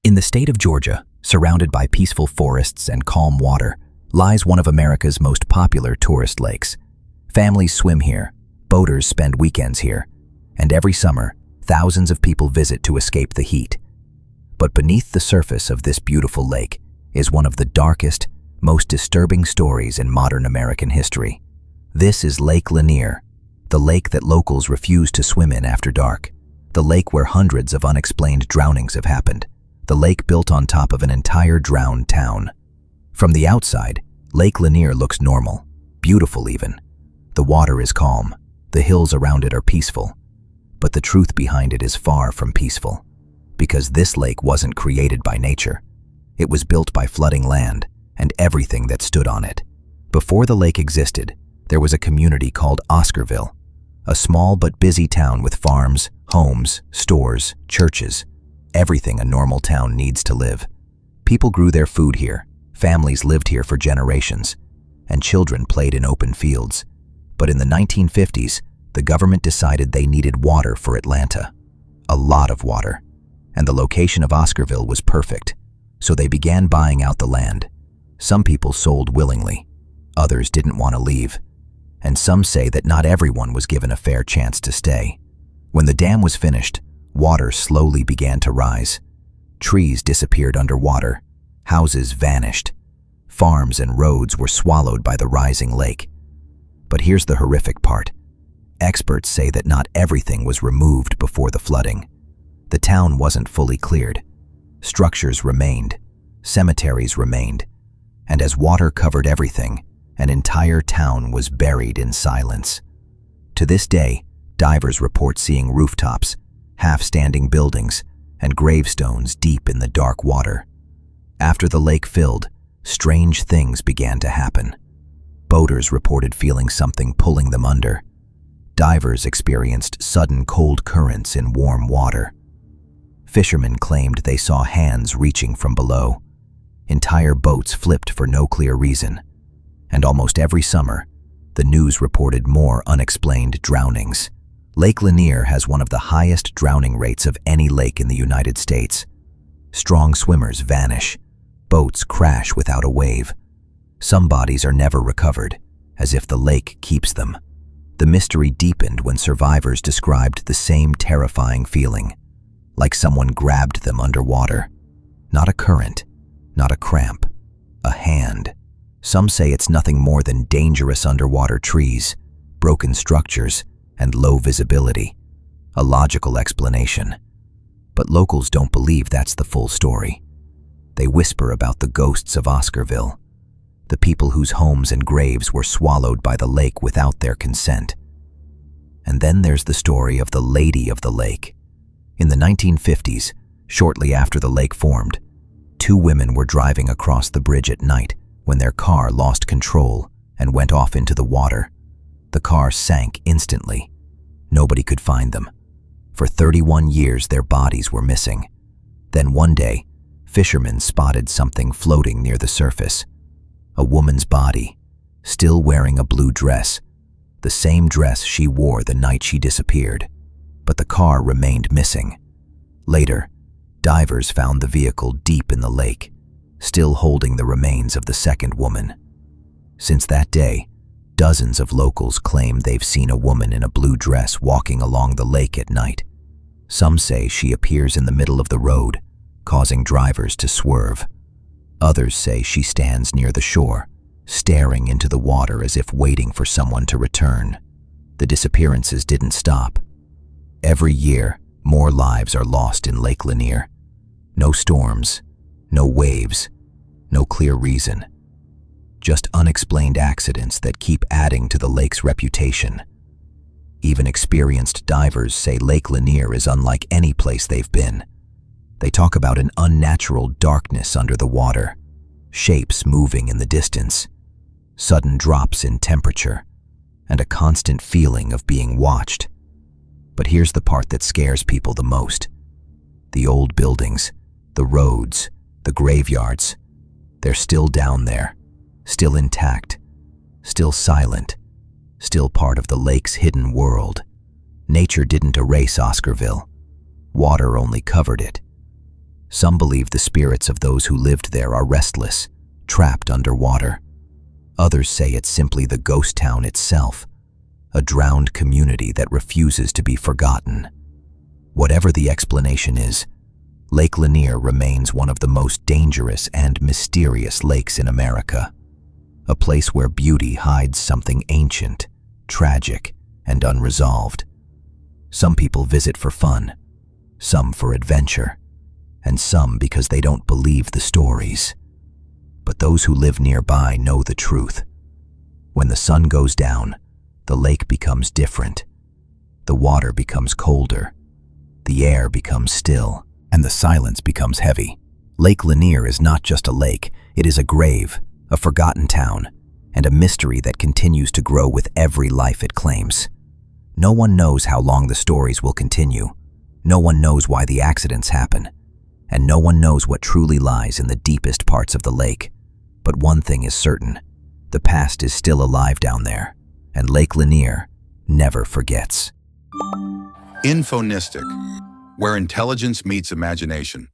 In the state of Georgia, surrounded by peaceful forests and calm water, lies one of America's most popular tourist lakes. Families swim here, boaters spend weekends here, and every summer, thousands of people visit to escape the heat. But beneath the surface of this beautiful lake is one of the darkest, most disturbing stories in modern American history. This is Lake Lanier, the lake that locals refuse to swim in after dark, the lake where hundreds of unexplained drownings have happened, the lake built on top of an entire drowned town. From the outside, Lake Lanier looks normal, beautiful even. The water is calm, the hills around it are peaceful. But the truth behind it is far from peaceful, because this lake wasn't created by nature. It was built by flooding land and everything that stood on it. Before the lake existed, there was a community called Oscarville, a small but busy town with farms, homes, stores, churches, everything a normal town needs to live. People grew their food here, families lived here for generations, and children played in open fields. But in the 1950s, the government decided they needed water for Atlanta. A lot of water. And the location of Oscarville was perfect, so they began buying out the land. Some people sold willingly, others didn't want to leave, and some say that not everyone was given a fair chance to stay. When the dam was finished, water slowly began to rise. Trees disappeared underwater, houses vanished, farms and roads were swallowed by the rising lake. But here's the horrific part. Experts say that not everything was removed before the flooding. The town wasn't fully cleared. Structures remained, cemeteries remained, and as water covered everything, an entire town was buried in silence. To this day, divers report seeing rooftops, half-standing buildings, and gravestones deep in the dark water. After the lake filled, strange things began to happen. Boaters reported feeling something pulling them under. Divers experienced sudden cold currents in warm water. Fishermen claimed they saw hands reaching from below. Entire boats flipped for no clear reason. And almost every summer, the news reported more unexplained drownings. Lake Lanier has one of the highest drowning rates of any lake in the United States. Strong swimmers vanish. Boats crash without a wave. Some bodies are never recovered, as if the lake keeps them. The mystery deepened when survivors described the same terrifying feeling, like someone grabbed them underwater. Not a current, not a cramp, a hand. Some say it's nothing more than dangerous underwater trees, broken structures, and low visibility. A logical explanation. But locals don't believe that's the full story. They whisper about the ghosts of Oscarville, the people whose homes and graves were swallowed by the lake without their consent. And then there's the story of the Lady of the Lake. In the 1950s, shortly after the lake formed, two women were driving across the bridge at night when their car lost control and went off into the water. The car sank instantly. Nobody could find them. For 31 years, their bodies were missing. Then one day, fishermen spotted something floating near the surface. A woman's body, still wearing a blue dress, the same dress she wore the night she disappeared. But the car remained missing. Later, divers found the vehicle deep in the lake, still holding the remains of the second woman. Since that day, dozens of locals claim they've seen a woman in a blue dress walking along the lake at night. Some say she appears in the middle of the road, causing drivers to swerve. Others say she stands near the shore, staring into the water as if waiting for someone to return. The disappearances didn't stop. Every year, more lives are lost in Lake Lanier. No storms, no waves, no clear reason. Just unexplained accidents that keep adding to the lake's reputation. Even experienced divers say Lake Lanier is unlike any place they've been. They talk about an unnatural darkness under the water, shapes moving in the distance, sudden drops in temperature, and a constant feeling of being watched. But here's the part that scares people the most. The old buildings, the roads, the graveyards, they're still down there, still intact, still silent, still part of the lake's hidden world. Nature didn't erase Oscarville. Water only covered it. Some believe the spirits of those who lived there are restless, trapped underwater. Others say it's simply the ghost town itself, a drowned community that refuses to be forgotten. Whatever the explanation is, Lake Lanier remains one of the most dangerous and mysterious lakes in America, a place where beauty hides something ancient, tragic, and unresolved. Some people visit for fun, some for adventure, and some because they don't believe the stories. But those who live nearby know the truth. When the sun goes down, the lake becomes different. The water becomes colder, the air becomes still, and the silence becomes heavy. Lake Lanier is not just a lake, it is a grave, a forgotten town, and a mystery that continues to grow with every life it claims. No one knows how long the stories will continue. No one knows why the accidents happen. And no one knows what truly lies in the deepest parts of the lake. But one thing is certain, the past is still alive down there, and Lake Lanier never forgets. Infonistic, where intelligence meets imagination.